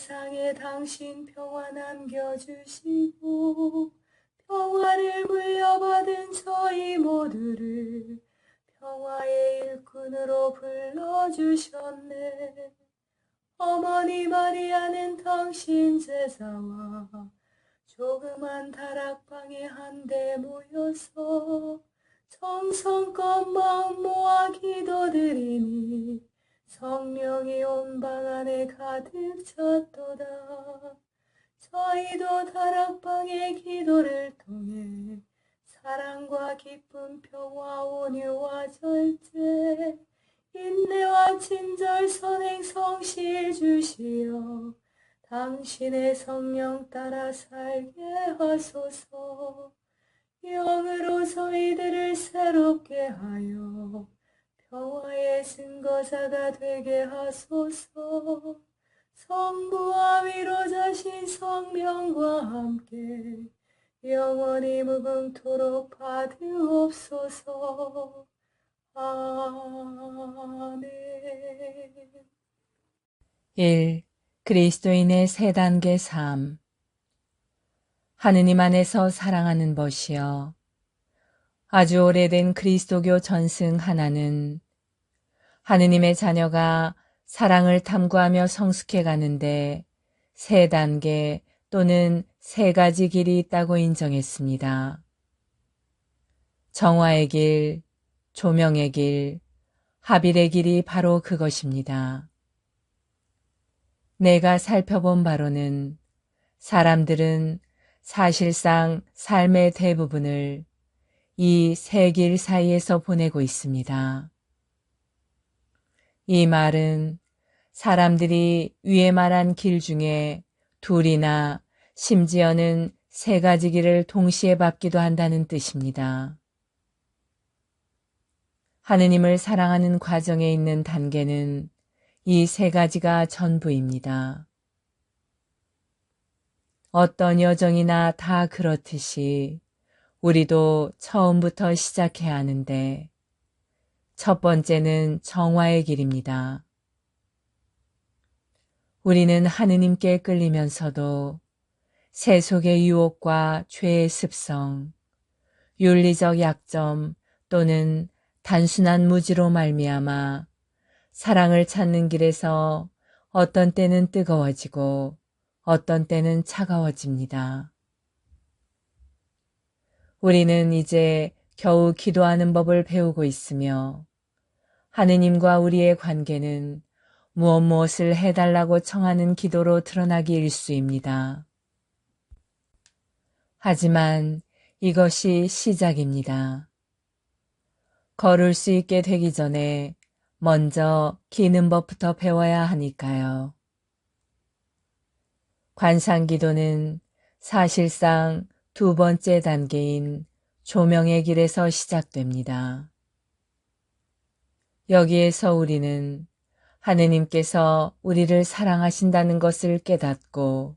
세상에 당신 평화 남겨주시고 평화를 물려받은 저희 모두를 평화의 일꾼으로 불러주셨네. 어머니 마리아는 당신 제자와 조그만 다락방에 한데 모여서 정성껏 마음 모아 기도드리니 성령이 온 방 안에 가득 찼도다. 저희도 다락방의 기도를 통해 사랑과 기쁨, 평화, 온유와 절제, 인내와 친절, 선행, 성실 주시어 당신의 성령 따라 살게 하소서. 영으로 저희들을 새롭게 하여 평화의 증거자가 되게 하소서. 성부와 위로자신 성령과 함께 영원히 무궁토록 받으옵소서. 아멘. 1. 그리스도인의 세 단계 삶. 하느님 안에서 사랑하는 것이여. 아주 오래된 그리스도교 전승 하나는 하느님의 자녀가 사랑을 탐구하며 성숙해 가는데 세 단계 또는 세 가지 길이 있다고 인정했습니다. 정화의 길, 조명의 길, 합일의 길이 바로 그것입니다. 내가 살펴본 바로는 사람들은 사실상 삶의 대부분을 이 세 길 사이에서 보내고 있습니다. 이 말은 사람들이 위에 말한 길 중에 둘이나 심지어는 세 가지 길을 동시에 밟기도 한다는 뜻입니다. 하느님을 사랑하는 과정에 있는 단계는 이 세 가지가 전부입니다. 어떤 여정이나 다 그렇듯이 우리도 처음부터 시작해야 하는데 첫 번째는 정화의 길입니다. 우리는 하느님께 끌리면서도 세속의 유혹과 죄의 습성, 윤리적 약점 또는 단순한 무지로 말미암아 사랑을 찾는 길에서 어떤 때는 뜨거워지고 어떤 때는 차가워집니다. 우리는 이제 겨우 기도하는 법을 배우고 있으며 하느님과 우리의 관계는 무엇을 해달라고 청하는 기도로 드러나기 일쑤입니다. 하지만 이것이 시작입니다. 걸을 수 있게 되기 전에 먼저 기는 법부터 배워야 하니까요. 관상기도는 사실상 두 번째 단계인 조명의 길에서 시작됩니다. 여기에서 우리는 하느님께서 우리를 사랑하신다는 것을 깨닫고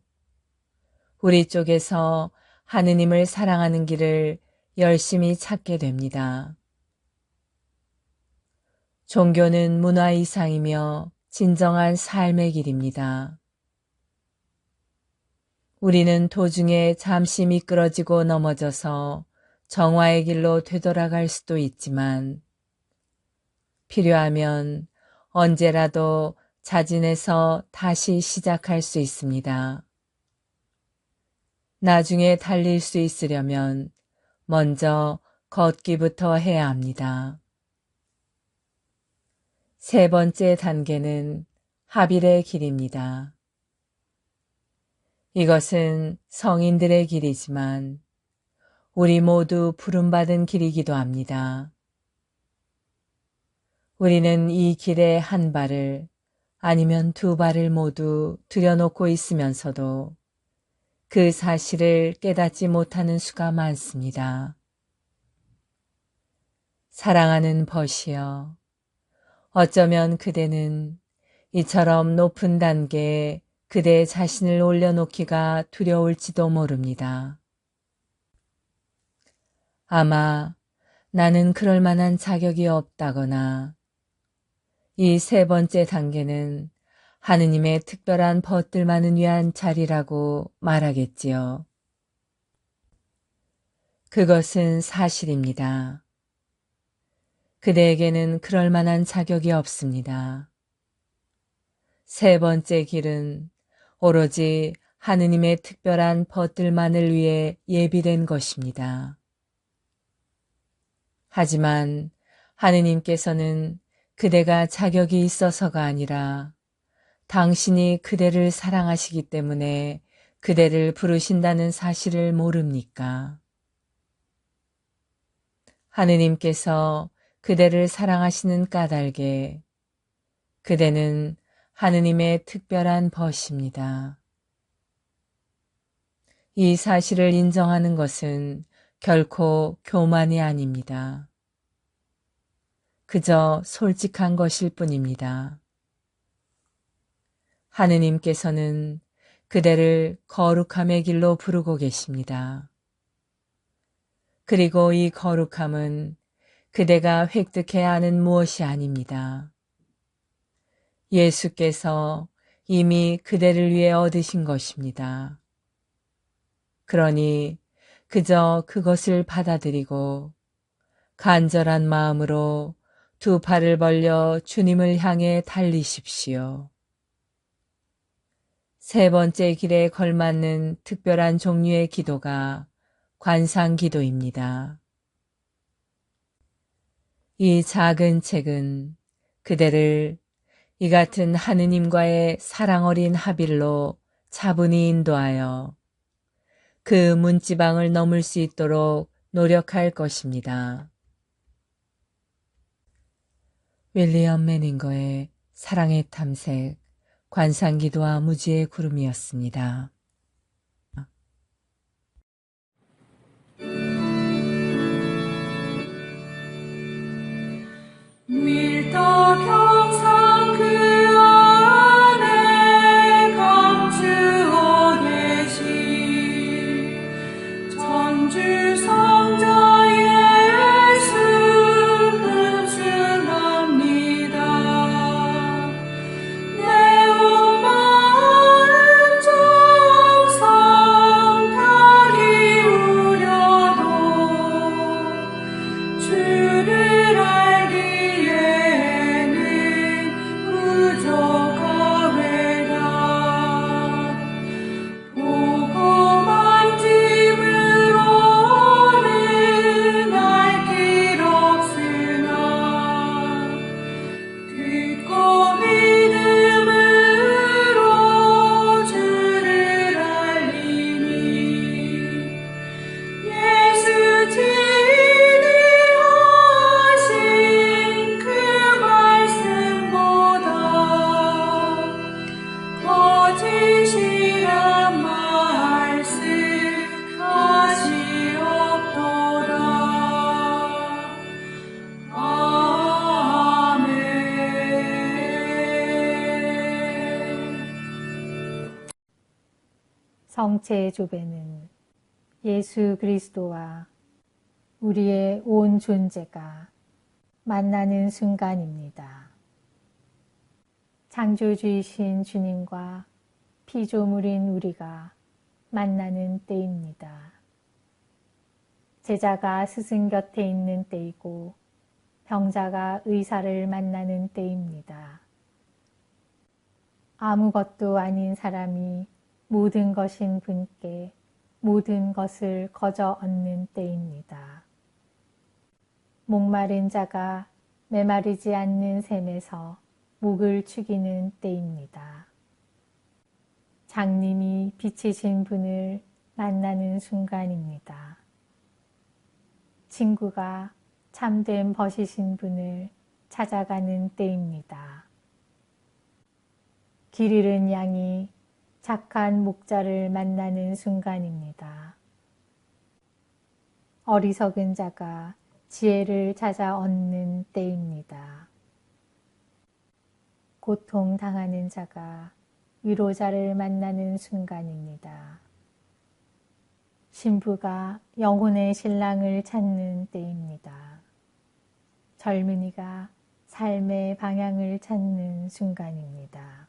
우리 쪽에서 하느님을 사랑하는 길을 열심히 찾게 됩니다. 종교는 문화 이상이며 진정한 삶의 길입니다. 우리는 도중에 잠시 미끄러지고 넘어져서 정화의 길로 되돌아갈 수도 있지만 필요하면 언제라도 자진해서 다시 시작할 수 있습니다. 나중에 달릴 수 있으려면 먼저 걷기부터 해야 합니다. 세 번째 단계는 합일의 길입니다. 이것은 성인들의 길이지만 우리 모두 부름받은 길이기도 합니다. 우리는 이 길에 한 발을 아니면 두 발을 모두 들여놓고 있으면서도 그 사실을 깨닫지 못하는 수가 많습니다. 사랑하는 벗이여, 어쩌면 그대는 이처럼 높은 단계에 그대 자신을 올려놓기가 두려울지도 모릅니다. 아마 나는 그럴 만한 자격이 없다거나 이 세 번째 단계는 하느님의 특별한 벗들만을 위한 자리라고 말하겠지요. 그것은 사실입니다. 그대에게는 그럴 만한 자격이 없습니다. 세 번째 길은 오로지 하느님의 특별한 벗들만을 위해 예비된 것입니다. 하지만 하느님께서는 그대가 자격이 있어서가 아니라 당신이 그대를 사랑하시기 때문에 그대를 부르신다는 사실을 모릅니까? 하느님께서 그대를 사랑하시는 까닭에 그대는 하느님의 특별한 벗입니다. 이 사실을 인정하는 것은 결코 교만이 아닙니다. 그저 솔직한 것일 뿐입니다. 하느님께서는 그대를 거룩함의 길로 부르고 계십니다. 그리고 이 거룩함은 그대가 획득해야 하는 무엇이 아닙니다. 예수께서 이미 그대를 위해 얻으신 것입니다. 그러니 그저 그것을 받아들이고 간절한 마음으로 두 팔을 벌려 주님을 향해 달리십시오. 세 번째 길에 걸맞는 특별한 종류의 기도가 관상기도입니다. 이 작은 책은 그대를 이 같은 하느님과의 사랑 어린 합일로 차분히 인도하여 그 문지방을 넘을 수 있도록 노력할 것입니다. 윌리엄 매닝거의 사랑의 탐색, 관상기도와 무지의 구름이었습니다. 밀도 경상 그 안에 감추어 계신 전주 성자 예수 흠숭합니다. 내 온 마음 정성 다 기울여도 주를 알기에는 부족하외다. 보고 만짐으로는 알 길 없으나 듣고 믿음으로 주를 알리니 예수 진리하신 그 말씀보다 거짓이란 말씀 다시 없도다. 아멘. 성체의 조배는 예수 그리스도와 우리의 온 존재가 만나는 순간입니다. 창조주이신 주님과 피조물인 우리가 만나는 때입니다. 제자가 스승 곁에 있는 때이고 병자가 의사를 만나는 때입니다. 아무것도 아닌 사람이 모든 것인 분께 모든 것을 거저 얻는 때입니다. 목마른 자가 메마르지 않는 샘에서 목을 축이는 때입니다. 장님이 빛이신 분을 만나는 순간입니다. 친구가 참된 벗이신 분을 찾아가는 때입니다. 길 잃은 양이 착한 목자를 만나는 순간입니다. 어리석은 자가 지혜를 찾아 얻는 때입니다. 고통당하는 자가 위로자를 만나는 순간입니다. 신부가 영혼의 신랑을 찾는 때입니다. 젊은이가 삶의 방향을 찾는 순간입니다.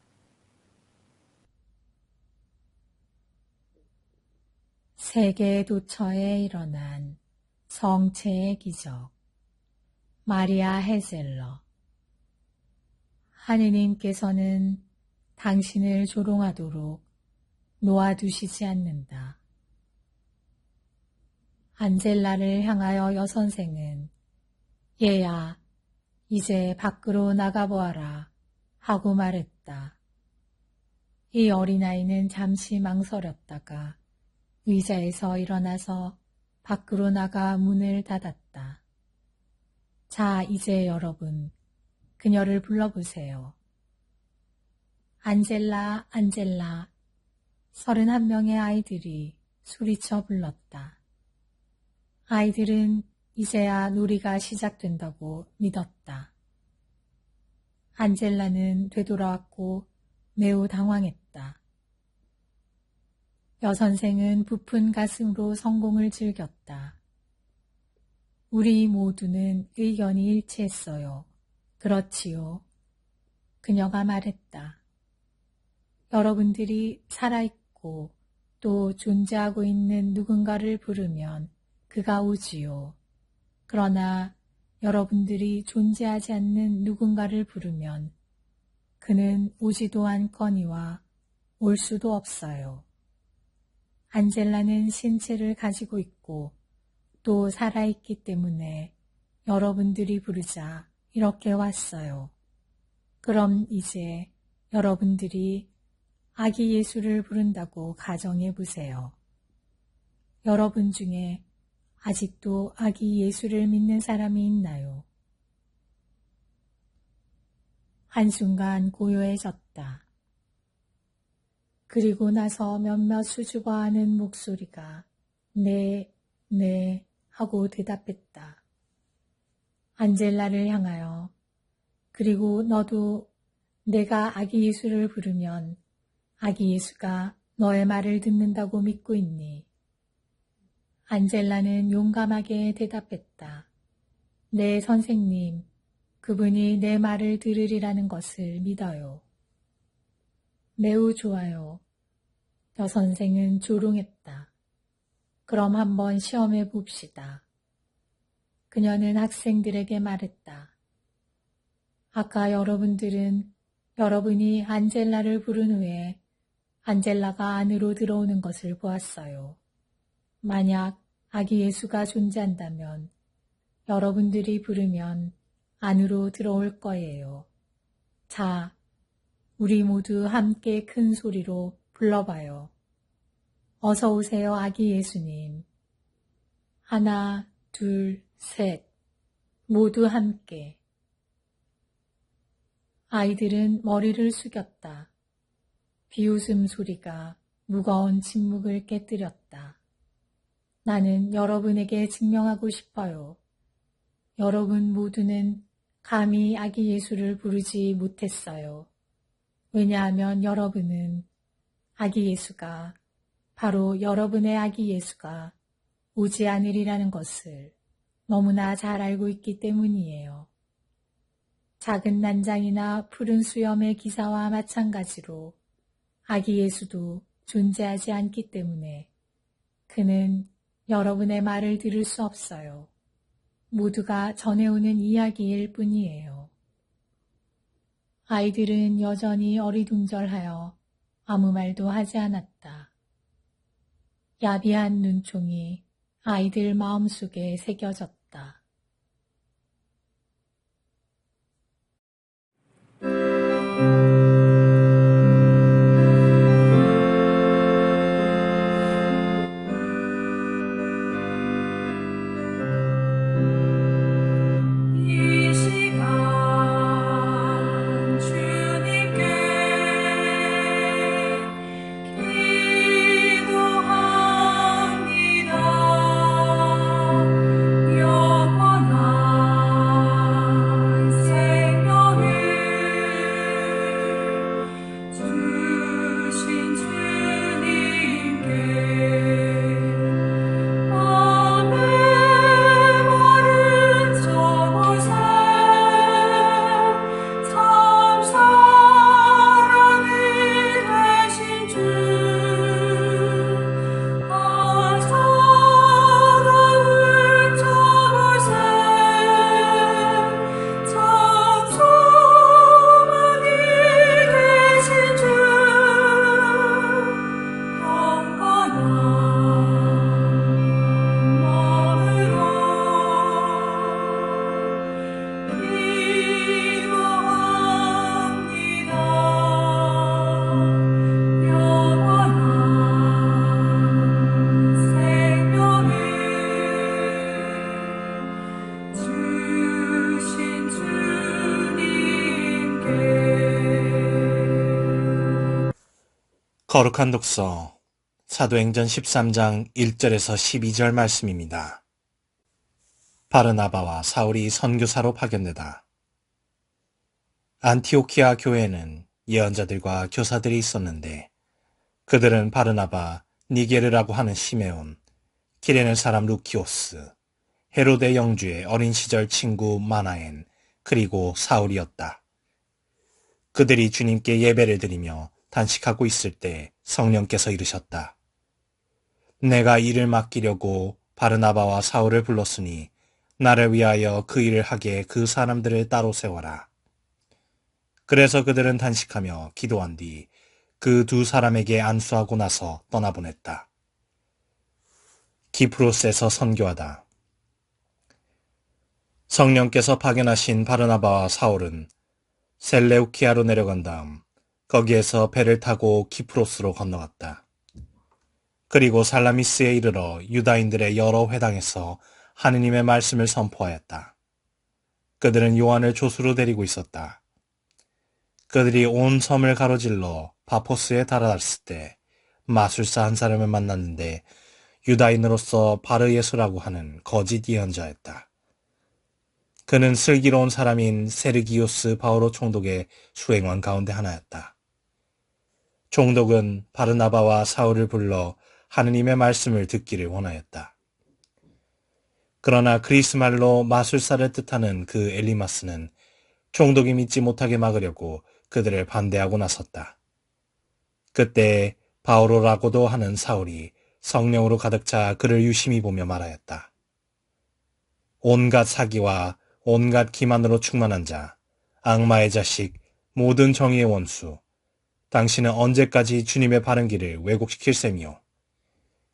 세계 도처에 일어난 성체의 기적. 마리아 헤젤러. 하느님께서는 당신을 조롱하도록 놓아두시지 않는다. 안젤라를 향하여 여선생은 얘야, 이제 밖으로 나가보아라 하고 말했다. 이 어린아이는 잠시 망설였다가 의자에서 일어나서 밖으로 나가 문을 닫았다. 자, 이제 여러분, 그녀를 불러보세요. 안젤라, 안젤라. 31명의 아이들이 소리쳐 불렀다. 아이들은 이제야 놀이가 시작된다고 믿었다. 안젤라는 되돌아왔고 매우 당황했다. 여선생은 부푼 가슴으로 성공을 즐겼다. 우리 모두는 의견이 일치했어요. 그렇지요. 그녀가 말했다. 여러분들이 살아있고 또 존재하고 있는 누군가를 부르면 그가 오지요. 그러나 여러분들이 존재하지 않는 누군가를 부르면 그는 오지도 않거니와 올 수도 없어요. 안젤라는 신체를 가지고 있고 또 살아있기 때문에 여러분들이 부르자 이렇게 왔어요. 그럼 이제 여러분들이 아기 예수를 부른다고 가정해 보세요. 여러분 중에 아직도 아기 예수를 믿는 사람이 있나요? 한순간 고요해졌다. 그리고 나서 몇몇 수줍어하는 목소리가 네, 네 하고 대답했다. 안젤라를 향하여 그리고 너도 내가 아기 예수를 부르면 아기 예수가 너의 말을 듣는다고 믿고 있니? 안젤라는 용감하게 대답했다. 네, 선생님, 그분이 내 말을 들으리라는 것을 믿어요. 매우 좋아요. 여선생은 조롱했다. 그럼 한번 시험해 봅시다. 그녀는 학생들에게 말했다. 아까 여러분들은 여러분이 안젤라를 부른 후에 안젤라가 안으로 들어오는 것을 보았어요. 만약 아기 예수가 존재한다면 여러분들이 부르면 안으로 들어올 거예요. 자, 우리 모두 함께 큰 소리로 불러봐요. 어서 오세요, 아기 예수님. 하나, 둘, 셋. 모두 함께. 아이들은 머리를 숙였다. 비웃음 소리가 무거운 침묵을 깨뜨렸다. 나는 여러분에게 증명하고 싶어요. 여러분 모두는 감히 아기 예수를 부르지 못했어요. 왜냐하면 여러분은 아기 예수가 바로 여러분의 아기 예수가 오지 않으리라는 것을 너무나 잘 알고 있기 때문이에요. 작은 난장이나 푸른 수염의 기사와 마찬가지로 아기 예수도 존재하지 않기 때문에 그는 여러분의 말을 들을 수 없어요. 모두가 전해오는 이야기일 뿐이에요. 아이들은 여전히 어리둥절하여 아무 말도 하지 않았다. 야비한 눈총이 아이들 마음속에 새겨졌다. 이 시간 주님께 기도합니다. 거룩한 독서 사도행전 13장 1절에서 12절 말씀입니다. 바르나바와 사울이 선교사로 파견되다. 안티오키아 교회에는 예언자들과 교사들이 있었는데 그들은 바르나바, 니게르라고 하는 시메온, 기레네 사람 루키오스, 헤로데 영주의 어린 시절 친구 마나엔, 그리고 사울이었다. 그들이 주님께 예배를 드리며 단식하고 있을 때 성령께서 이르셨다. 내가 일을 맡기려고 바르나바와 사울을 불렀으니 나를 위하여 그 일을 하게 그 사람들을 따로 세워라. 그래서 그들은 단식하며 기도한 뒤 그 두 사람에게 안수하고 나서 떠나보냈다. 기프로스에서 선교하다. 성령께서 파견하신 바르나바와 사울은 셀레우키아로 내려간 다음 거기에서 배를 타고 키프로스로 건너갔다. 그리고 살라미스에 이르러 유다인들의 여러 회당에서 하느님의 말씀을 선포하였다. 그들은 요한을 조수로 데리고 있었다. 그들이 온 섬을 가로질러 바포스에 달아났을 때 마술사 한 사람을 만났는데 유다인으로서 바르예수라고 하는 거짓 예언자였다. 그는 슬기로운 사람인 세르기우스 바오로 총독의 수행원 가운데 하나였다. 총독은 바르나바와 사울을 불러 하느님의 말씀을 듣기를 원하였다. 그러나 그리스 말로 마술사를 뜻하는 그 엘리마스는 총독이 믿지 못하게 막으려고 그들을 반대하고 나섰다. 그때 바오로라고도 하는 사울이 성령으로 가득 차 그를 유심히 보며 말하였다. 온갖 사기와 온갖 기만으로 충만한 자, 악마의 자식, 모든 정의의 원수, 당신은 언제까지 주님의 바른 길을 왜곡시킬 셈이요.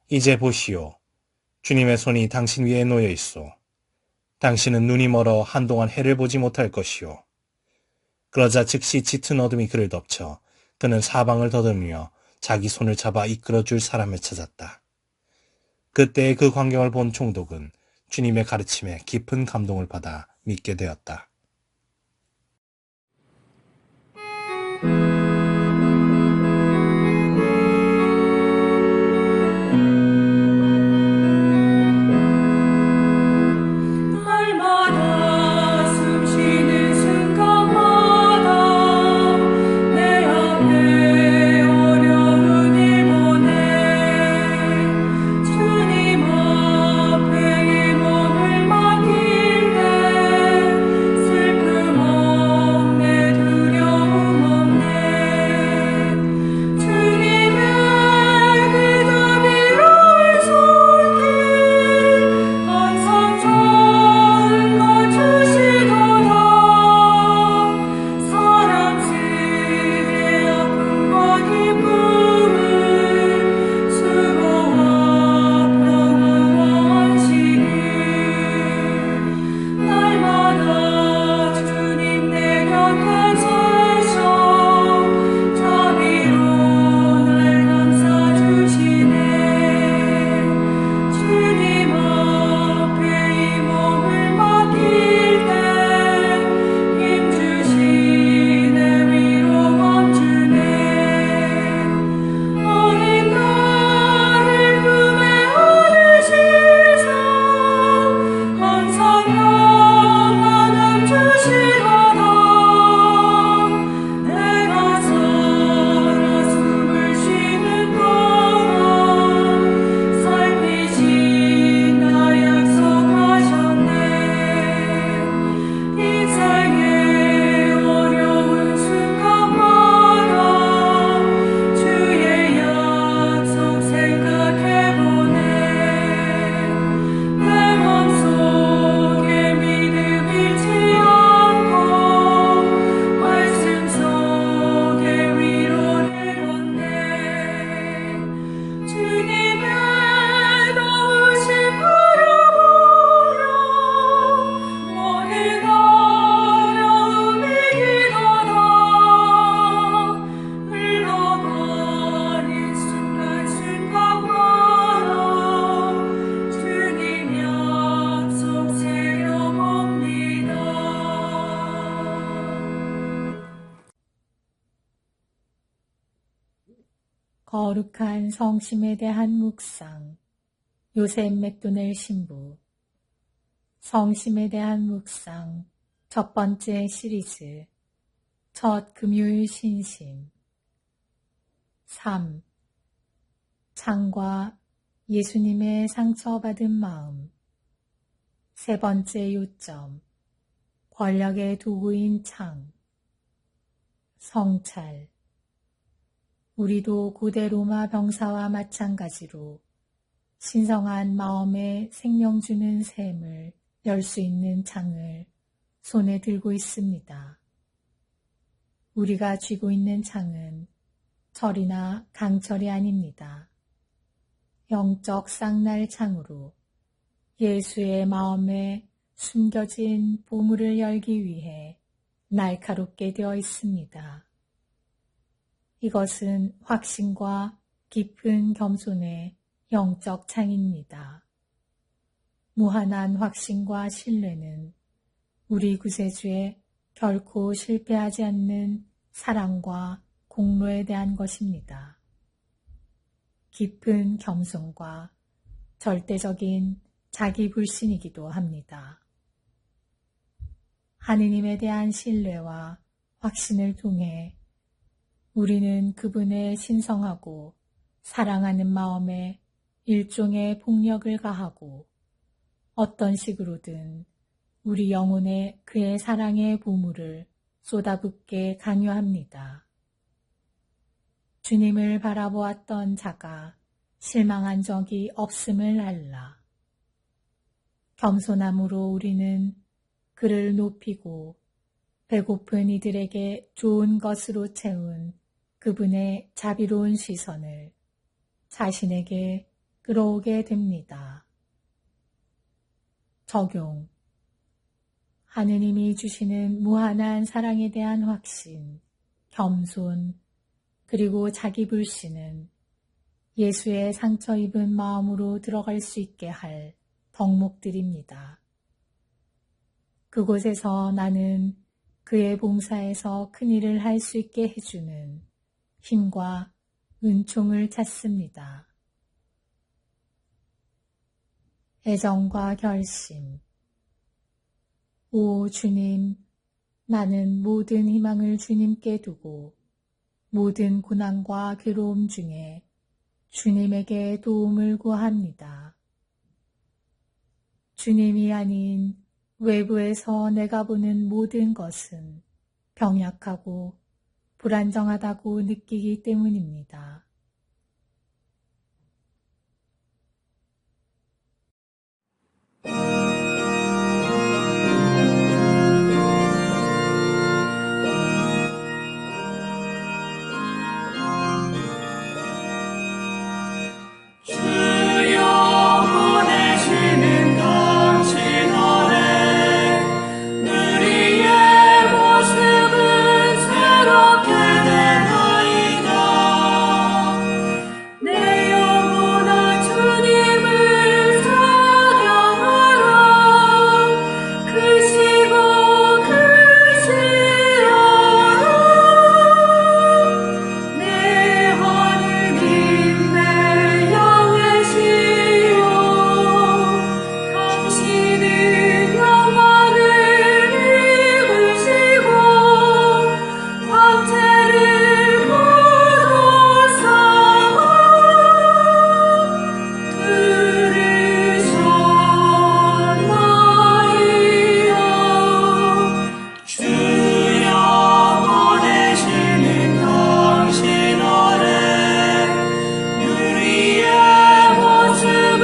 이제 보시오. 주님의 손이 당신 위에 놓여 있소. 당신은 눈이 멀어 한동안 해를 보지 못할 것이오. 그러자 즉시 짙은 어둠이 그를 덮쳐 그는 사방을 더듬으며 자기 손을 잡아 이끌어줄 사람을 찾았다. 그때 그 광경을 본 총독은 주님의 가르침에 깊은 감동을 받아 믿게 되었다. 날마다 숨쉬는 순간마다 내 앞에 어려운 일 보내 주님 앞에 이 몸을 맡길 때 거룩한 성심에 대한 묵상. 요셉 맥도넬 신부. 성심에 대한 묵상. 첫 번째 시리즈. 첫 금요일 신심. 3. 창과 예수님의 상처받은 마음. 세 번째 요점. 권력의 도구인 창. 성찰. 우리도 고대 로마 병사와 마찬가지로 신성한 마음에 생명 주는 샘을 열 수 있는 창을 손에 들고 있습니다. 우리가 쥐고 있는 창은 철이나 강철이 아닙니다. 영적 쌍날 창으로 예수의 마음에 숨겨진 보물을 열기 위해 날카롭게 되어 있습니다. 이것은 확신과 깊은 겸손의 영적 창입니다. 무한한 확신과 신뢰는 우리 구세주의 결코 실패하지 않는 사랑과 공로에 대한 것입니다. 깊은 겸손과 절대적인 자기 불신이기도 합니다. 하느님에 대한 신뢰와 확신을 통해 우리는 그분의 신성하고 사랑하는 마음에 일종의 폭력을 가하고 어떤 식으로든 우리 영혼에 그의 사랑의 보물을 쏟아붓게 강요합니다. 주님을 바라보았던 자가 실망한 적이 없음을 알라. 겸손함으로 우리는 그를 높이고 배고픈 이들에게 좋은 것으로 채운 그분의 자비로운 시선을 자신에게 끌어오게 됩니다. 적용. 하느님이 주시는 무한한 사랑에 대한 확신, 겸손, 그리고 자기 불신은 예수의 상처 입은 마음으로 들어갈 수 있게 할 덕목들입니다. 그곳에서 나는 그의 봉사에서 큰 일을 할 수 있게 해주는 힘과 은총을 찾습니다. 애정과 결심. 오 주님, 나는 모든 희망을 주님께 두고 모든 고난과 괴로움 중에 주님에게 도움을 구합니다. 주님이 아닌 외부에서 내가 보는 모든 것은 병약하고 불안정하다고 느끼기 때문입니다. 주여 보내시는 당신 아래 우리의 모습은 새롭게 되나이다. 내 영혼아 주님을 찬양하라. 크시고 크시하라. 내 하느님 내 영예시여 당신은 영광을 입으시고 황제를 거두사와 들으셨나이다. 주여 보내시는 당신 아래 우리의 모습은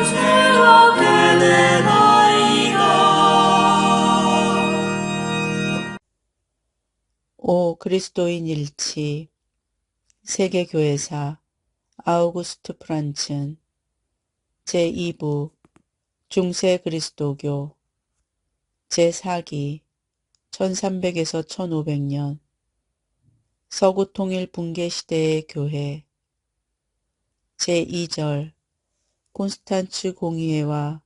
새롭게 되나이다. 오 그리스도인 일치 세계교회사 아우구스트 프란츠 제2부 중세 그리스도교 제4기 1300에서 1500년 서구 통일 붕괴 시대의 교회 제2절 콘스탄츠 공의회와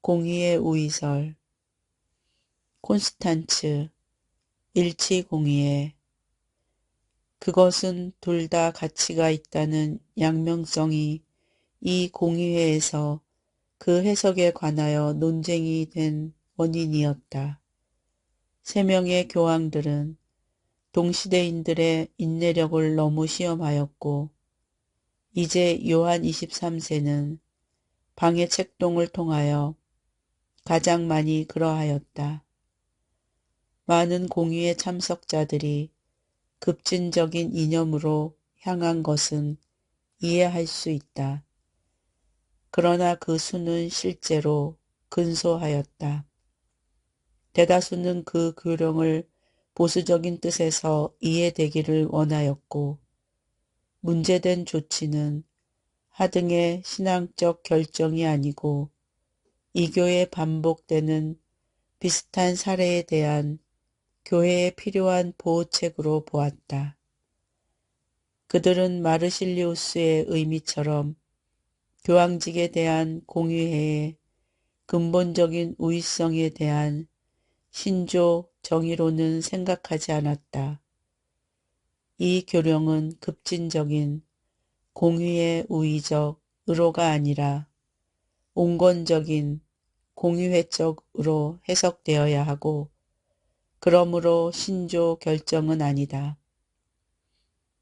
공의회 우이설 콘스탄츠 일치 공의회 그것은 둘 다 가치가 있다는 양명성이 이 공의회에서 그 해석에 관하여 논쟁이 된 원인이었다. 3명의 교황들은 동시대인들의 인내력을 너무 시험하였고 이제 요한 23세는 방해 책동을 통하여 가장 많이 그러하였다. 많은 공의회 참석자들이 급진적인 이념으로 향한 것은 이해할 수 있다. 그러나 그 수는 실제로 근소하였다. 대다수는 그 교령을 보수적인 뜻에서 이해되기를 원하였고 문제된 조치는 하등의 신앙적 결정이 아니고 이교에 반복되는 비슷한 사례에 대한 교회에 필요한 보호책으로 보았다. 그들은 마르실리우스의 의미처럼 교황직에 대한 공의회의 근본적인 우위성에 대한 신조 정의로는 생각하지 않았다. 이 교령은 급진적인 공의의 우위적 의로가 아니라 온건적인 공의회적으로 해석되어야 하고 그러므로 신조 결정은 아니다.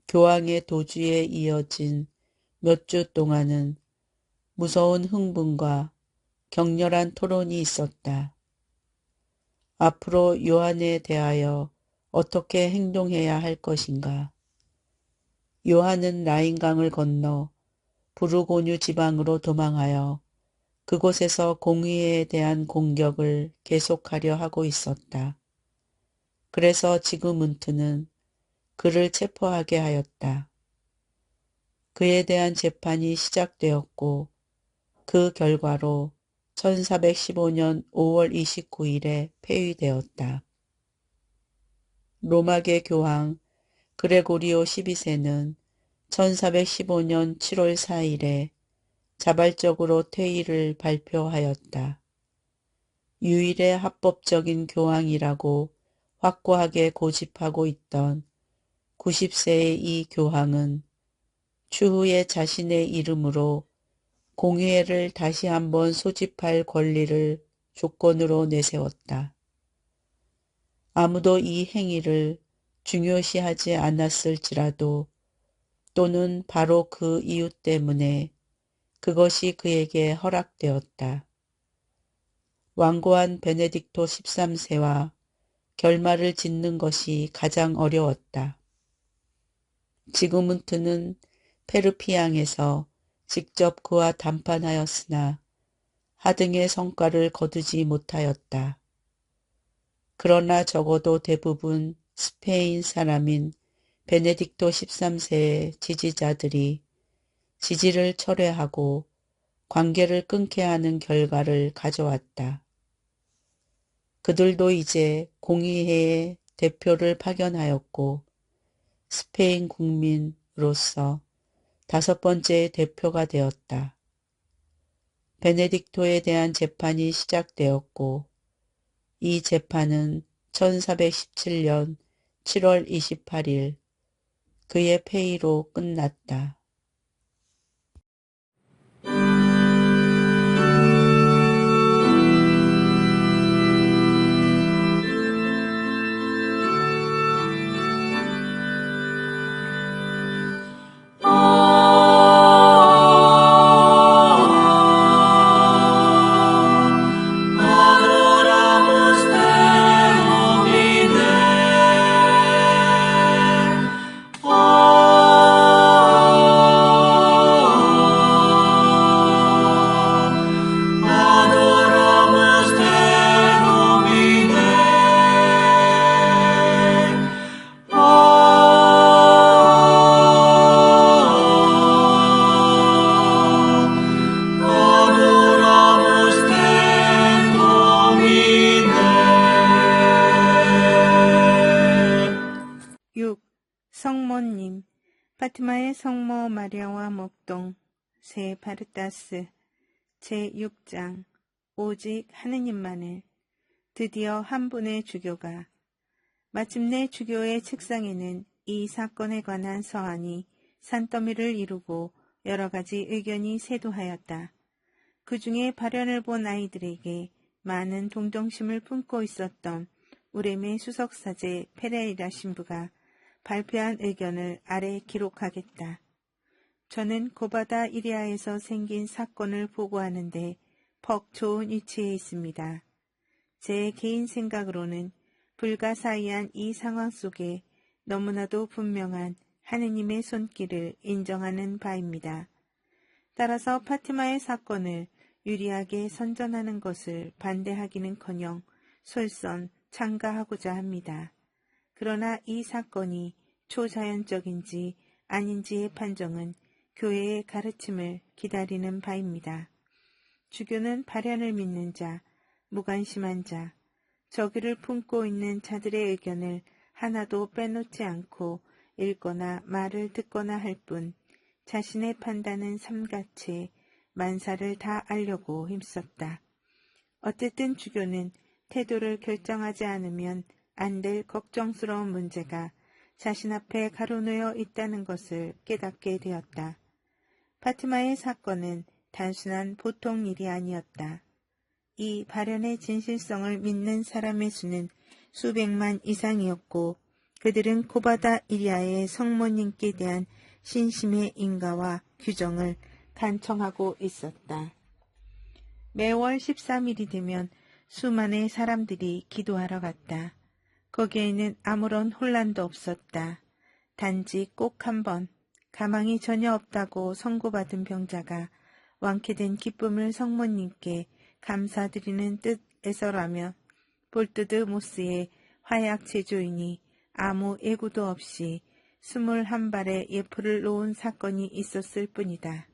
교황의 도주에 이어진 몇 주 동안은 무서운 흥분과 격렬한 토론이 있었다. 앞으로 요한에 대하여 어떻게 행동해야 할 것인가. 요한은 라인강을 건너 부르고뉴 지방으로 도망하여 그곳에서 공의회에 대한 공격을 계속하려 하고 있었다. 그래서 지그문트는 그를 체포하게 하였다. 그에 대한 재판이 시작되었고 그 결과로 1415년 5월 29일에 폐위되었다. 로마계 교황 그레고리오 12세는 1415년 7월 4일에 자발적으로 퇴위를 발표하였다. 유일의 합법적인 교황이라고 확고하게 고집하고 있던 90세의 이 교황은 추후에 자신의 이름으로 공의회를 다시 한번 소집할 권리를 조건으로 내세웠다. 아무도 이 행위를 중요시하지 않았을지라도 또는 바로 그 이유 때문에 그것이 그에게 허락되었다. 완고한 베네딕토 13세와 결말을 짓는 것이 가장 어려웠다. 지그문트는 페르피앙에서 직접 그와 담판하였으나 하등의 성과를 거두지 못하였다. 그러나 적어도 대부분 스페인 사람인 베네딕토 13세의 지지자들이 지지를 철회하고 관계를 끊게 하는 결과를 가져왔다. 그들도 이제 공의회의 대표를 파견하였고 스페인 국민으로서 5번째 대표가 되었다. 베네딕토에 대한 재판이 시작되었고 이 재판은 1417년 7월 28일 그의 폐위로 끝났다. Adoramus te, Domine. Adoramus te, Domine. Adoramus te, Domine. 6. 성모님 파티마의 성모 마리아와 목동 세 바르타스 제6장 오직 하느님만을 드디어 한 분의 주교가 마침내 주교의 책상에는 이 사건에 관한 서한이 산더미를 이루고 여러 가지 의견이 쇄도하였다. 그 중에 발현을 본 아이들에게 많은 동정심을 품고 있었던 우레메 수석사제 페레이라 신부가 발표한 의견을 아래 기록하겠다. 저는 고바다 이리아에서 생긴 사건을 보고하는데 퍽 좋은 위치에 있습니다. 제 개인 생각으로는 불가사의한 이 상황 속에 너무나도 분명한 하느님의 손길을 인정하는 바입니다. 따라서 파티마의 사건을 유리하게 선전하는 것을 반대하기는커녕 솔선 참가하고자 합니다. 그러나 이 사건이 초자연적인지 아닌지의 판정은 교회의 가르침을 기다리는 바입니다. 주교는 발현을 믿는 자, 무관심한 자, 저기를 품고 있는 자들의 의견을 하나도 빼놓지 않고 읽거나 말을 듣거나 할 뿐 자신의 판단은 삼가채 만사를 다 알려고 힘썼다. 어쨌든 주교는 태도를 결정하지 않으면 안 될 걱정스러운 문제가 자신 앞에 가로놓여 있다는 것을 깨닫게 되었다. 파티마의 사건은 단순한 보통 일이 아니었다. 이 발현의 진실성을 믿는 사람의 수는 수백만 이상이었고 그들은 고바다 이리아의 성모님께 대한 신심의 인가와 규정을 간청하고 있었다. 매월 13일이 되면 수많은 사람들이 기도하러 갔다. 거기에는 아무런 혼란도 없었다. 단지 꼭 한 번 가망이 전혀 없다고 선고받은 병자가 완쾌된 기쁨을 성모님께 감사드리는 뜻에서라면 볼트드 모스의 화약 제조인이 아무 예고도 없이 21발의 예포를 놓은 사건이 있었을 뿐이다.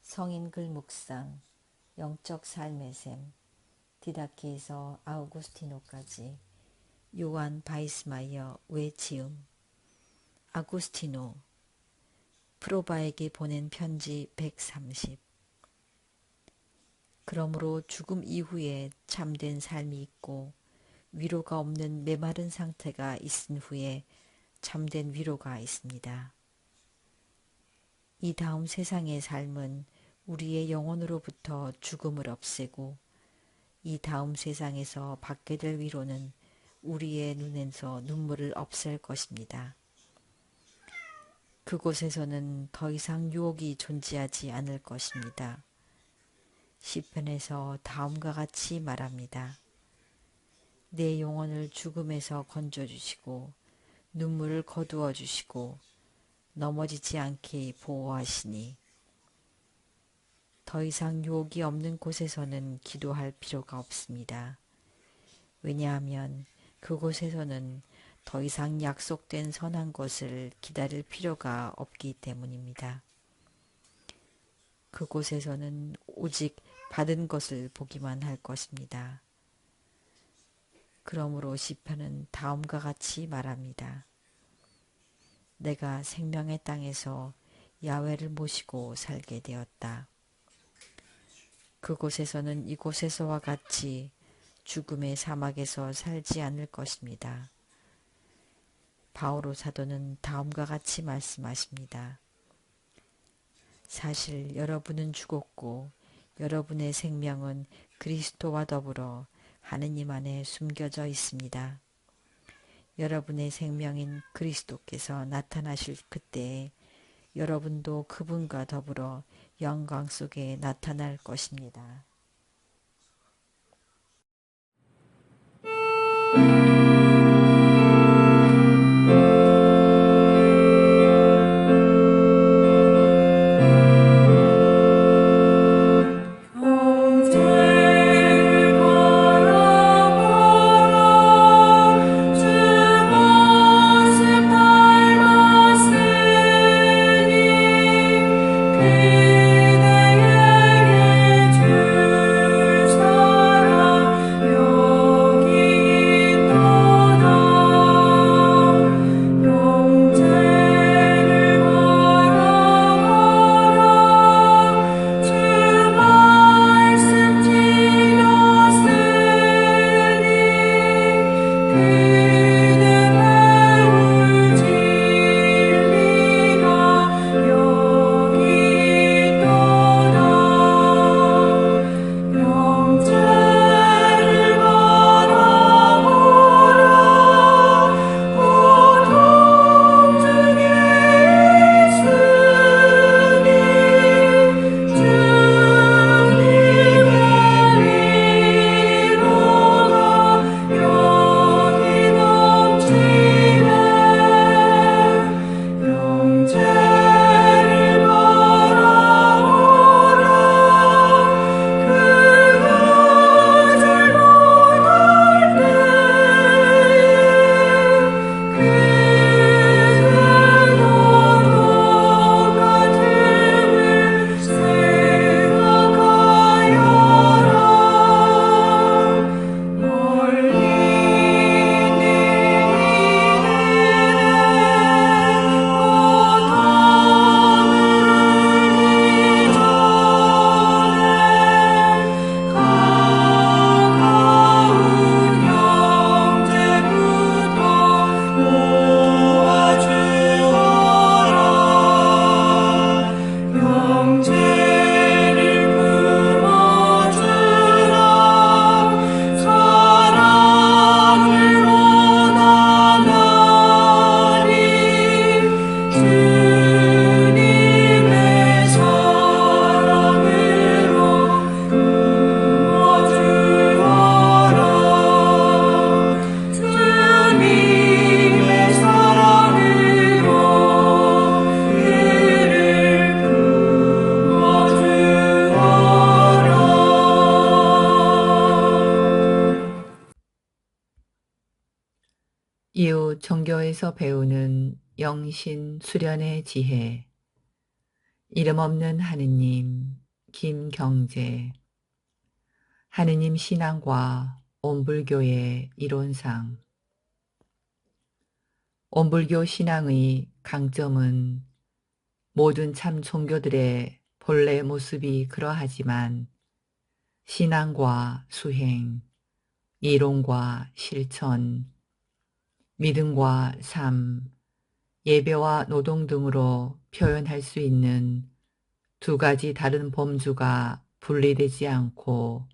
성인 글 묵상, 영적 삶의 샘, 디다케에서 아우구스티노까지, 요한 바이스마이어 외치음, 아구스티노, 프로바에게 보낸 편지 130. 그러므로 죽음 이후에 참된 삶이 있고 위로가 없는 메마른 상태가 있은 후에 참된 위로가 있습니다. 이 다음 세상의 삶은 우리의 영혼으로부터 죽음을 없애고 이 다음 세상에서 받게 될 위로는 우리의 눈에서 눈물을 없앨 것입니다. 그곳에서는 더 이상 유혹이 존재하지 않을 것입니다. 시편에서 다음과 같이 말합니다. 내 영혼을 죽음에서 건져주시고 눈물을 거두어 주시고 넘어지지 않게 보호하시니 더 이상 유혹이 없는 곳에서는 기도할 필요가 없습니다. 왜냐하면 그곳에서는 더 이상 약속된 선한 것을 기다릴 필요가 없기 때문입니다. 그곳에서는 오직 받은 것을 보기만 할 것입니다. 그러므로 시편은 다음과 같이 말합니다. 내가 생명의 땅에서 야훼를 모시고 살게 되었다. 그곳에서는 이곳에서와 같이 죽음의 사막에서 살지 않을 것입니다. 바오로 사도는 다음과 같이 말씀하십니다. 사실 여러분은 죽었고 여러분의 생명은 그리스도와 더불어 하느님 안에 숨겨져 있습니다. 여러분의 생명인 그리스도께서 나타나실 그때에 여러분도 그분과 더불어 영광 속에 나타날 것입니다. 이후 종교에서 배우는 영신 수련의 지혜, 이름 없는 하느님, 김경재, 하느님 신앙과 온불교의 이론상. 온불교 신앙의 강점은 모든 참 종교들의 본래 모습이 그러하지만 신앙과 수행, 이론과 실천, 믿음과 삶, 예배와 노동 등으로 표현할 수 있는 두 가지 다른 범주가 분리되지 않고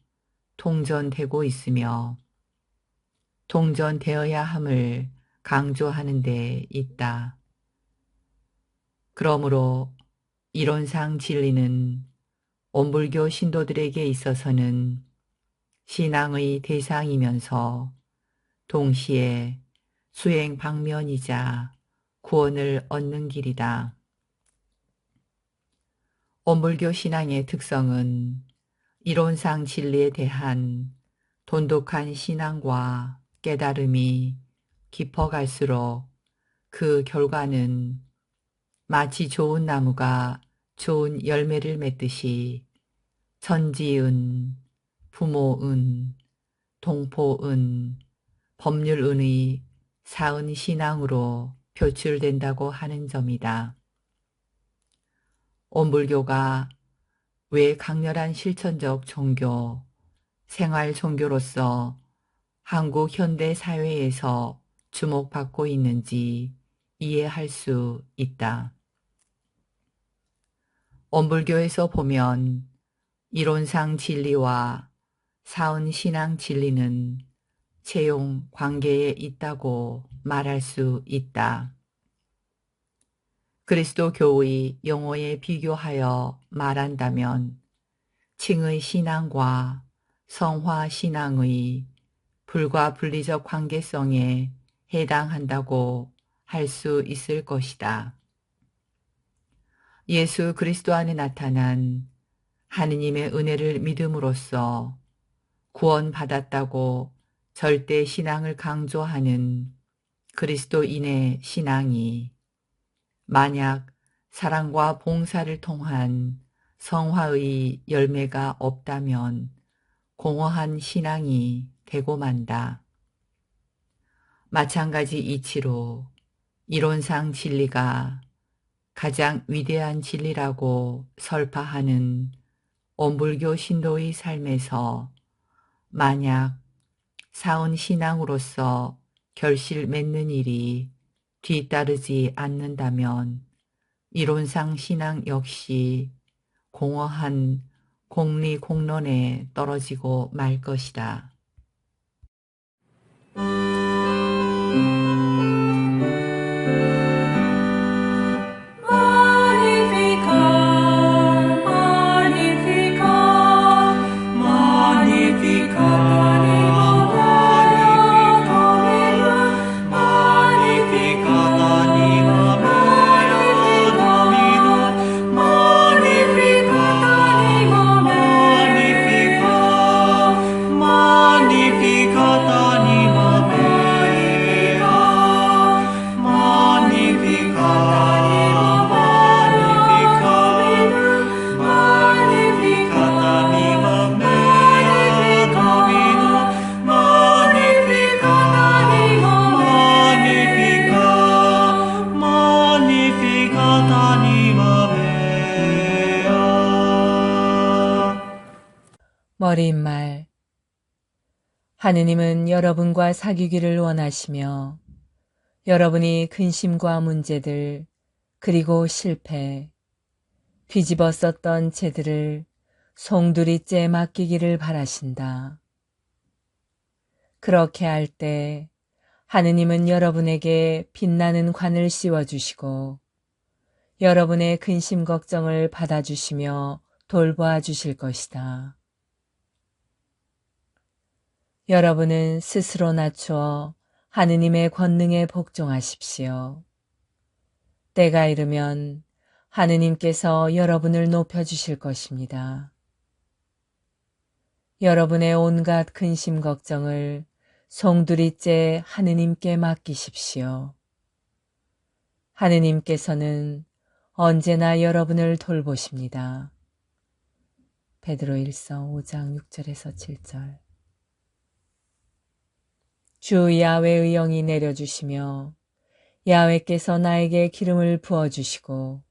통전되고 있으며 통전되어야 함을 강조하는 데 있다. 그러므로 이론상 진리는 온불교 신도들에게 있어서는 신앙의 대상이면서 동시에 수행 방면이자 구원을 얻는 길이다. 온불교 신앙의 특성은 이론상 진리에 대한 돈독한 신앙과 깨달음이 깊어갈수록 그 결과는 마치 좋은 나무가 좋은 열매를 맺듯이 천지은, 부모은, 동포은, 법률은의 사은 신앙으로 표출된다고 하는 점이다. 온불교가 왜 강렬한 실천적 종교, 생활 종교로서 한국 현대 사회에서 주목받고 있는지 이해할 수 있다. 온불교에서 보면 이론상 진리와 사은신앙 진리는 채용 관계에 있다고 말할 수 있다. 그리스도교의 용어에 비교하여 말한다면 칭의 신앙과 성화 신앙의 불가분리적 관계성에 해당한다고 할 수 있을 것이다. 예수 그리스도 안에 나타난 하느님의 은혜를 믿음으로써 구원받았다고 절대 신앙을 강조하는 그리스도인의 신앙이 만약 사랑과 봉사를 통한 성화의 열매가 없다면 공허한 신앙이 되고 만다. 마찬가지 이치로 이론상 진리가 가장 위대한 진리라고 설파하는 온불교 신도의 삶에서 만약 사은 신앙으로서 결실 맺는 일이 뒤따르지 않는다면 이론상 신앙 역시 공허한 공리공론에 떨어지고 말 것이다. 머릿말. 하느님은 여러분과 사귀기를 원하시며 여러분이 근심과 문제들 그리고 실패, 뒤집어 썼던 죄들을 송두리째 맡기기를 바라신다. 그렇게 할 때 하느님은 여러분에게 빛나는 관을 씌워주시고 여러분의 근심 걱정을 받아주시며 돌보아 주실 것이다. 여러분은 스스로 낮추어 하느님의 권능에 복종하십시오. 때가 이르면 하느님께서 여러분을 높여주실 것입니다. 여러분의 온갖 근심 걱정을 송두리째 하느님께 맡기십시오. 하느님께서는 언제나 여러분을 돌보십니다. 베드로일서 5장 6절에서 7절. 주 야훼의 영이 내려주시며 야훼께서 나에게 기름을 부어주시고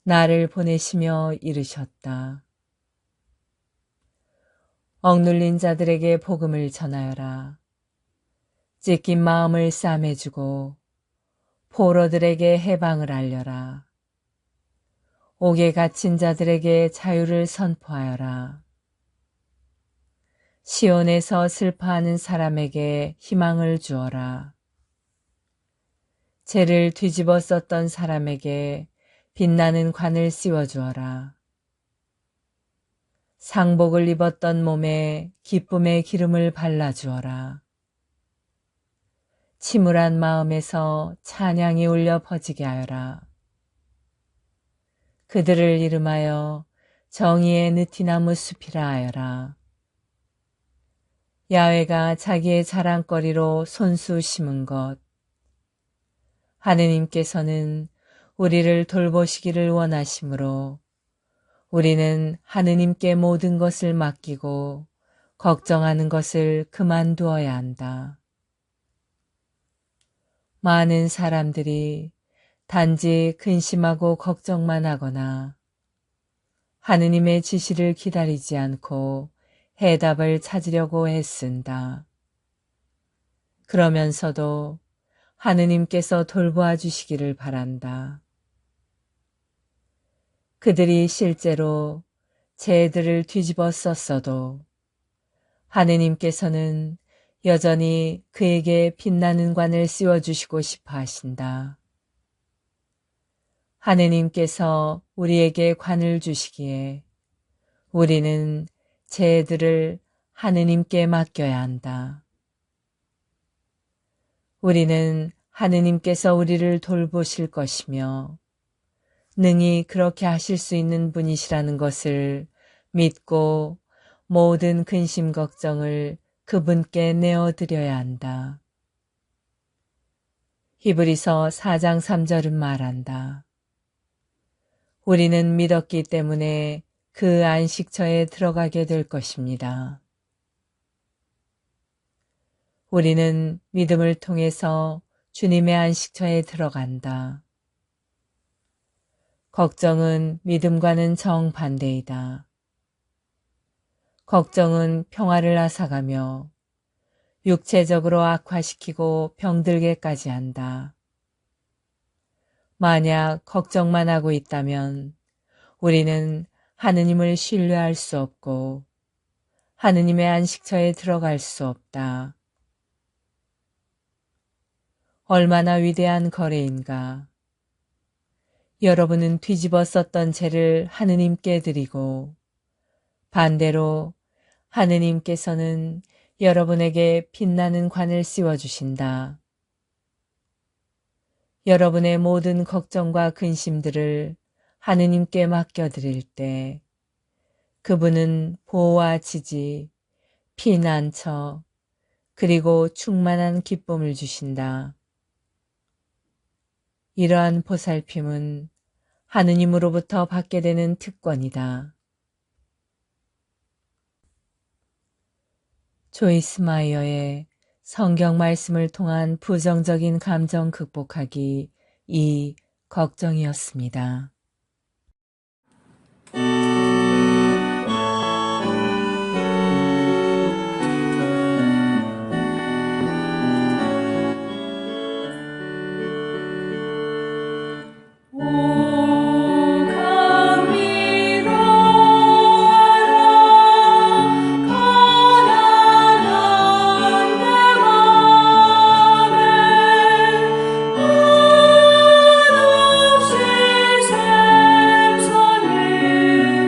나를 보내시며 이르셨다. 억눌린 자들에게 복음을 전하여라. 찢긴 마음을 싸매주고 포로들에게 해방을 알려라. 옥에 갇힌 자들에게 자유를 선포하여라. 시온에서 슬퍼하는 사람에게 희망을 주어라. 죄를 뒤집어 썼던 사람에게 빛나는 관을 씌워주어라. 상복을 입었던 몸에 기쁨의 기름을 발라주어라. 침울한 마음에서 찬양이 울려 퍼지게 하여라. 그들을 이름하여 정의의 느티나무 숲이라 하여라. 야훼가 자기의 자랑거리로 손수 심은 것. 하느님께서는 우리를 돌보시기를 원하시므로 우리는 하느님께 모든 것을 맡기고 걱정하는 것을 그만두어야 한다. 많은 사람들이 단지 근심하고 걱정만 하거나 하느님의 지시를 기다리지 않고 해답을 찾으려고 애쓴다. 그러면서도 하느님께서 돌보아 주시기를 바란다. 그들이 실제로 죄들을 뒤집어 썼어도 하느님께서는 여전히 그에게 빛나는 관을 씌워주시고 싶어 하신다. 하느님께서 우리에게 관을 주시기에 우리는 죄들을 하느님께 맡겨야 한다. 우리는 하느님께서 우리를 돌보실 것이며 능히 그렇게 하실 수 있는 분이시라는 것을 믿고 모든 근심 걱정을 그분께 내어드려야 한다. 히브리서 4장 3절은 말한다. 우리는 믿었기 때문에 그 안식처에 들어가게 될 것입니다. 우리는 믿음을 통해서 주님의 안식처에 들어간다. 걱정은 믿음과는 정반대이다. 걱정은 평화를 앗아가며 육체적으로 악화시키고 병들게까지 한다. 만약 걱정만 하고 있다면 우리는 하느님을 신뢰할 수 없고 하느님의 안식처에 들어갈 수 없다. 얼마나 위대한 거래인가. 여러분은 뒤집어 썼던 죄를 하느님께 드리고 반대로 하느님께서는 여러분에게 빛나는 관을 씌워주신다. 여러분의 모든 걱정과 근심들을 하느님께 맡겨드릴 때 그분은 보호와 지지, 피난처, 그리고 충만한 기쁨을 주신다. 이러한 보살핌은 하느님으로부터 받게 되는 특권이다. 조이스 마이어의 성경 말씀을 통한 부정적인 감정 극복하기 2. 걱정이었습니다. 샘선을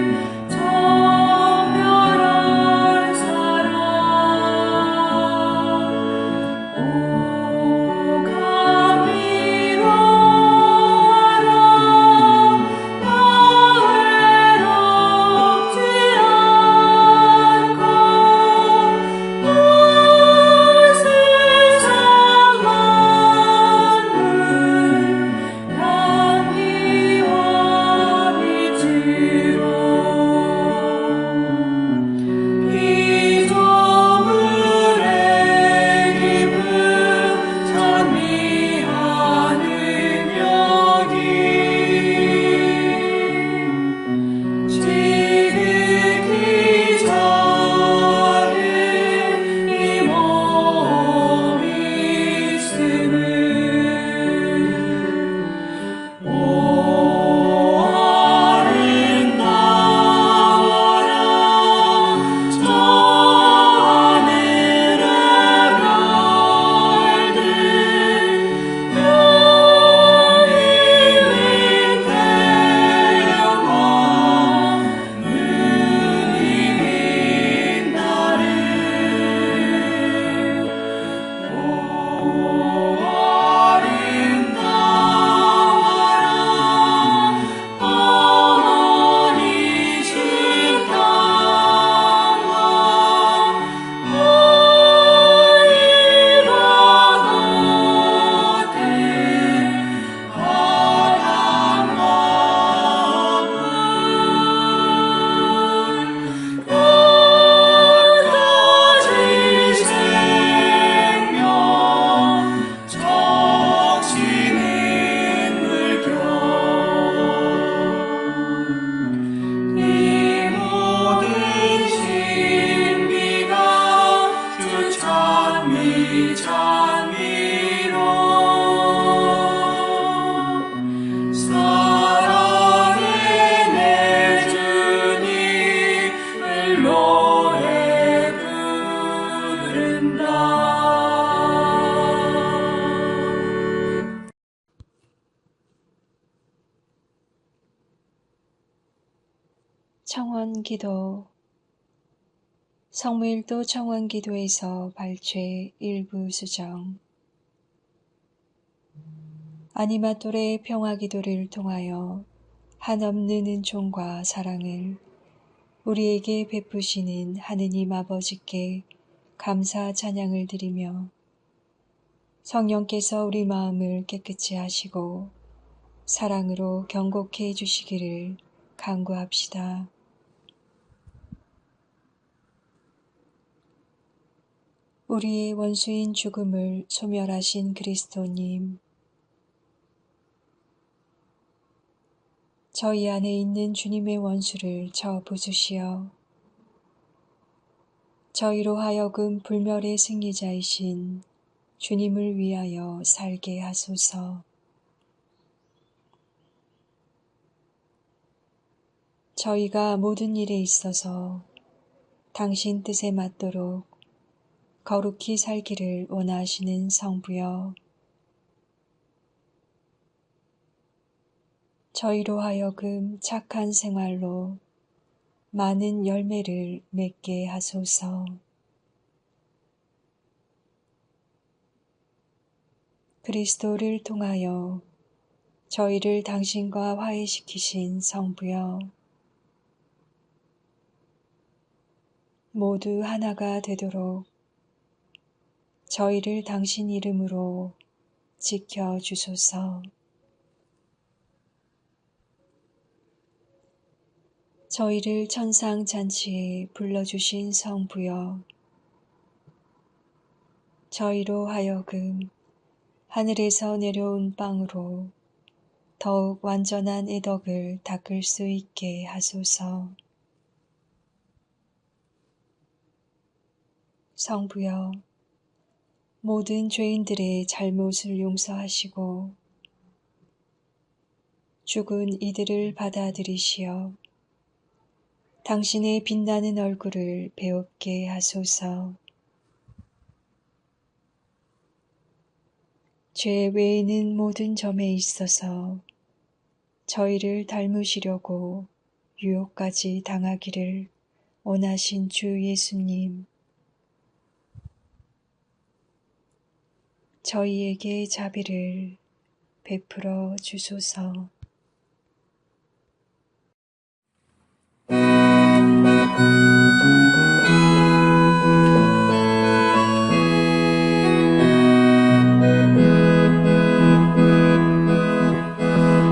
청원기도 성무일도 청원기도에서 발췌 일부 수정 아니마토레의 평화기도를 통하여 한없는 은총과 사랑을 우리에게 베푸시는 하느님 아버지께 감사 찬양을 드리며 성령께서 우리 마음을 깨끗이 하시고 사랑으로 경고케 해주시기를 간구합시다. 우리의 원수인 죽음을 소멸하신 그리스도님, 저희 안에 있는 주님의 원수를 저 부수시어 저희로 하여금 불멸의 승리자이신 주님을 위하여 살게 하소서. 저희가 모든 일에 있어서 당신 뜻에 맞도록 거룩히 살기를 원하시는 성부여, 저희로 하여금 착한 생활로 많은 열매를 맺게 하소서. 그리스도를 통하여 저희를 당신과 화해시키신 성부여, 모두 하나가 되도록 저희를 당신 이름으로 지켜주소서. 저희를 천상잔치에 불러주신 성부여, 저희로 하여금 하늘에서 내려온 빵으로 더욱 완전한 애덕을 닦을 수 있게 하소서. 성부여, 모든 죄인들의 잘못을 용서하시고 죽은 이들을 받아들이시어 당신의 빛나는 얼굴을 배웁게 하소서. 죄 외에는 모든 점에 있어서 저희를 닮으시려고 유혹까지 당하기를 원하신 주 예수님, 저희에게 자비를 베풀어 주소서.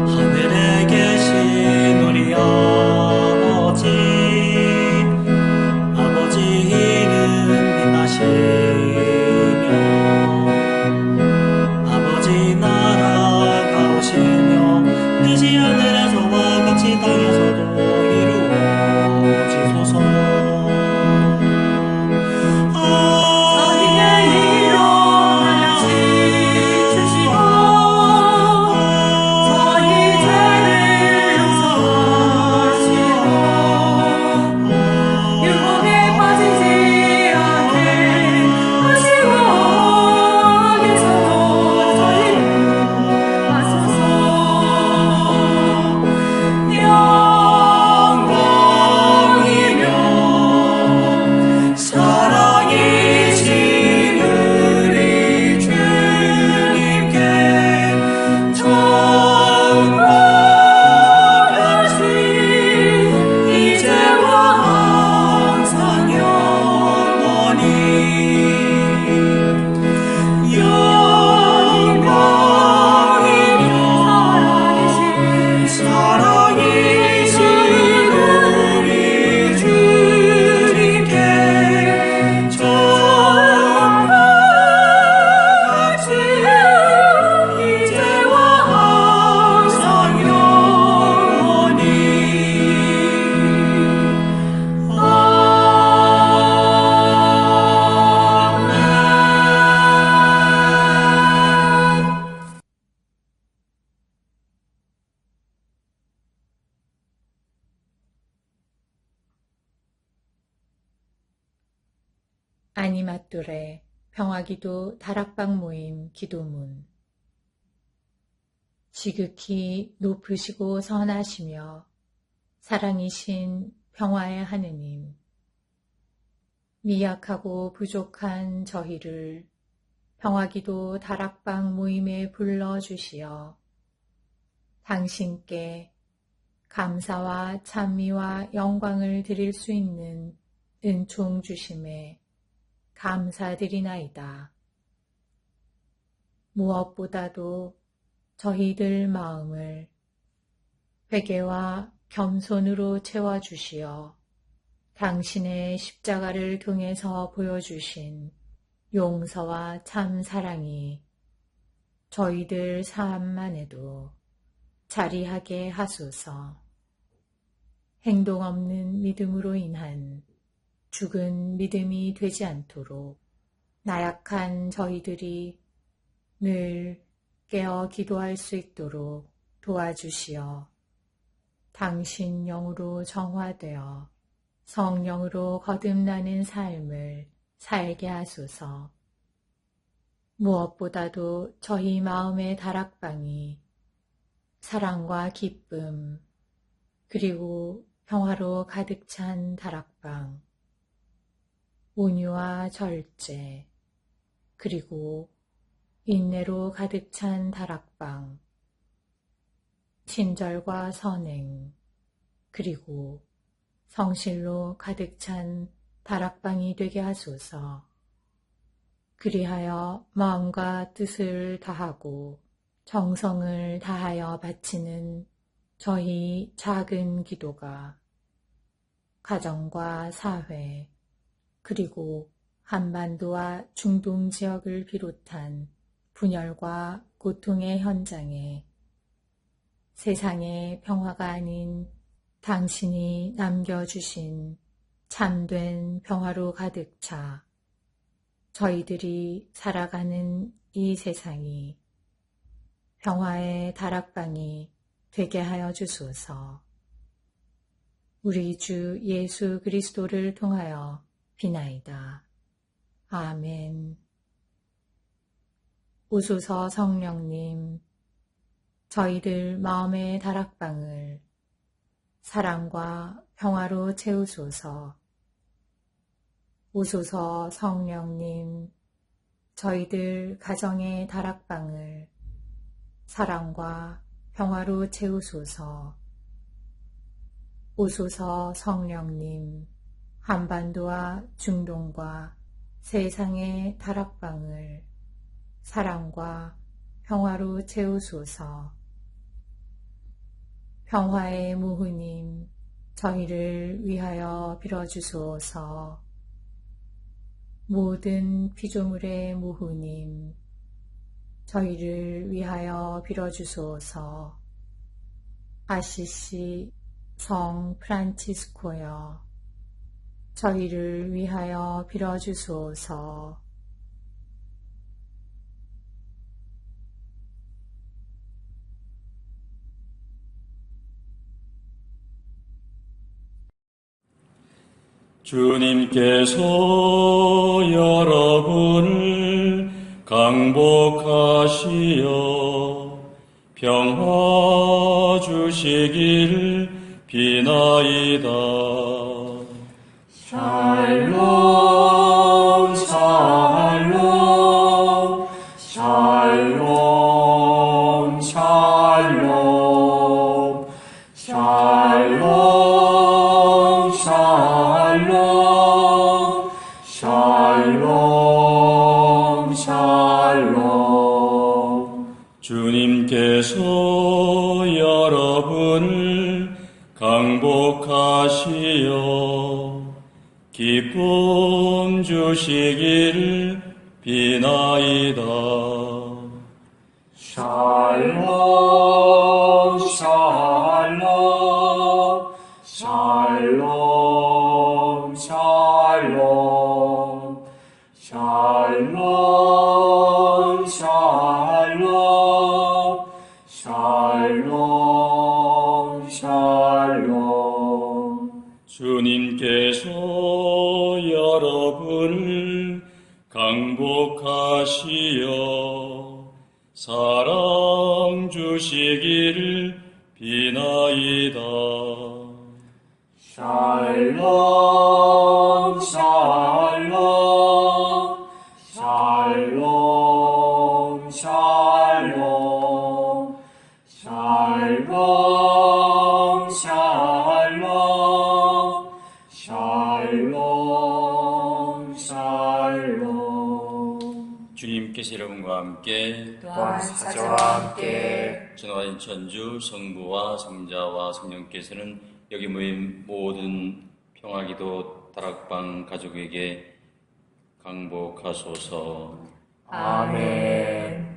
하늘에 계신 우리 아버지, 아버지 이름 빛나시며 아버지 나라가 오시며 뜻이 하늘에서와 같이 땅에서도 이루어지소서. 아니마토레 평화기도 다락방 모임 기도문. 지극히 높으시고 선하시며 사랑이신 평화의 하느님, 미약하고 부족한 저희를 평화기도 다락방 모임에 불러주시어 당신께 감사와 찬미와 영광을 드릴 수 있는 은총 주심에 감사드리나이다. 무엇보다도 저희들 마음을 회개와 겸손으로 채워주시어 당신의 십자가를 통해서 보여주신 용서와 참 사랑이 저희들 삶만에도 자리하게 하소서. 행동 없는 믿음으로 인한 죽은 믿음이 되지 않도록 나약한 저희들이 늘 깨어 기도할 수 있도록 도와주시어 당신 영으로 정화되어 성령으로 거듭나는 삶을 살게 하소서. 무엇보다도 저희 마음의 다락방이 사랑과 기쁨 그리고 평화로 가득 찬 다락방, 온유와 절제 그리고 인내로 가득 찬 다락방, 친절과 선행 그리고 성실로 가득 찬 다락방이 되게 하소서. 그리하여 마음과 뜻을 다하고 정성을 다하여 바치는 저희 작은 기도가 가정과 사회 그리고 한반도와 중동 지역을 비롯한 분열과 고통의 현장에 세상의 평화가 아닌 당신이 남겨주신 참된 평화로 가득 차 저희들이 살아가는 이 세상이 평화의 다락방이 되게 하여 주소서. 우리 주 예수 그리스도를 통하여 비나이다. 아멘. 오소서 성령님, 저희들 마음의 다락방을 사랑과 평화로 채우소서. 오소서 성령님, 저희들 가정의 다락방을 사랑과 평화로 채우소서. 오소서 성령님, 한반도와 중동과 세상의 다락방을 사랑과 평화로 채우소서. 평화의 무후님, 저희를 위하여 빌어주소서. 모든 피조물의 무후님, 저희를 위하여 빌어주소서. 아시시 성 프란치스코여, 저희를 위하여 빌어주소서. 주님께서 여러분을 강복하시어 평화 주시기를 비나이다. 샬롬 샬롬 샬롬 샬롬 샬롬 샬롬 샬롬 샬롬. 주님께서 여러분을 강복하시어 기쁨 주시기를 비나이다. 샬롬 샬롬 샬롬 샬롬 샬롬 샬롬 샬롬 샬롬. 주님께서 여러분을 강복하시어 사랑 주시기를 비나이다. 샬롬 샬롬 샬롬 샬롬 샬롬 샬롬 샬롬 샬롬. 주님께서 여러분과 함께 또한 사자와 함께 전화인 천주 성부와 성자와 성령께서는 여기 모인 모든 평화기도 다락방 가족에게 강복하소서. 아멘.